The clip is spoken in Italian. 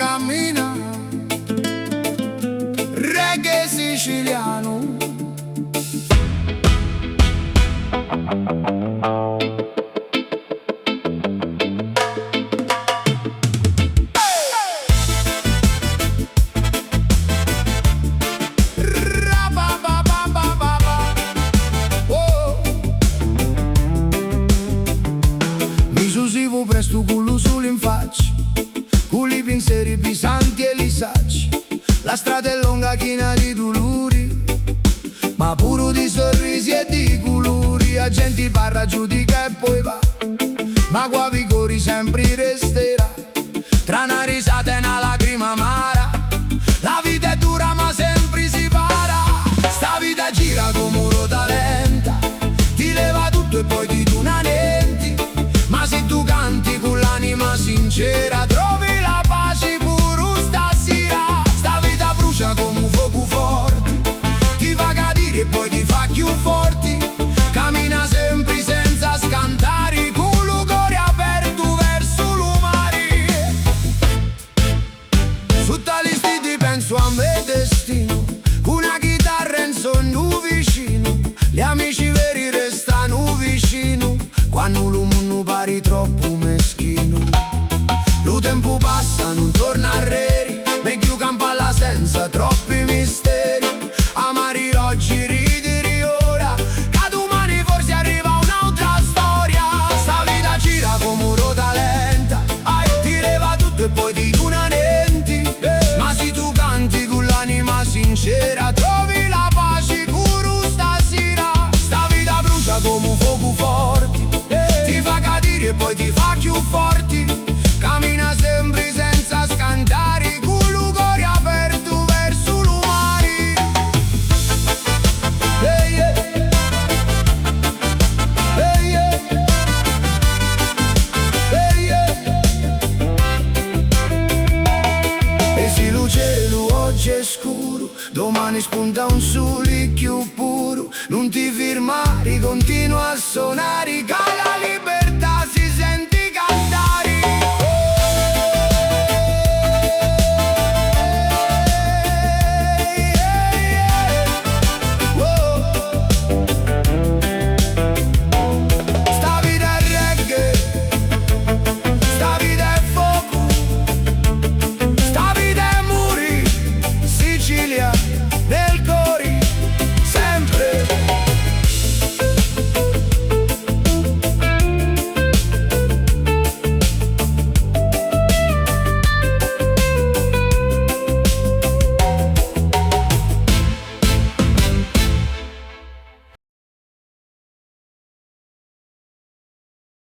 cammina, reggae siciliano. Vivo presto cullo solo in faccia, con i pensieri pesanti e li sacci. La strada è lunga china di dolori, ma puro di sorrisi e di colori. La gente parla, giudica e poi va, ma qua vigori sempre resterà. Tra una risata e una lacrima amara, la vita è dura ma sempre si para. Sta vita gira come un ruota lenta, ti leva tutto e poi ti dona niente. Ma se tu canti con l'anima sincera, trovi la pace pure stasera. Sta vita brucia come un fuoco forte, ti fa cadere e poi ti fa più forti. Cammina sempre senza scantare, con il cuore aperto verso l'umare. Su tali stiti penso a me destino, con una chitarra in sonno vicino. Gli amici veri restano vicino, quando l'uomo pare troppo meschino. Lo tempo passa, non torna a reri, meglio campalla senza troppi misteri. Amari oggi, ridere ora, che domani forse arriva un'altra storia. Sta vita gira come un ruota lenta, ti leva tutto e poi ti dona niente. Ma se tu canti con l'anima sincera, trovi la pace pure stasera. Sta vita brucia come un fuoco forte, ti fa cadere e poi ti fa più forti. Cammina sempre senza scantare, con il cuore aperto verso l'umare. Hey, yeah. Hey, yeah. Hey, yeah. E se il cielo oggi è scuro, domani spunta un sole più puro. Non ti fermare, continua a suonare, che la libertà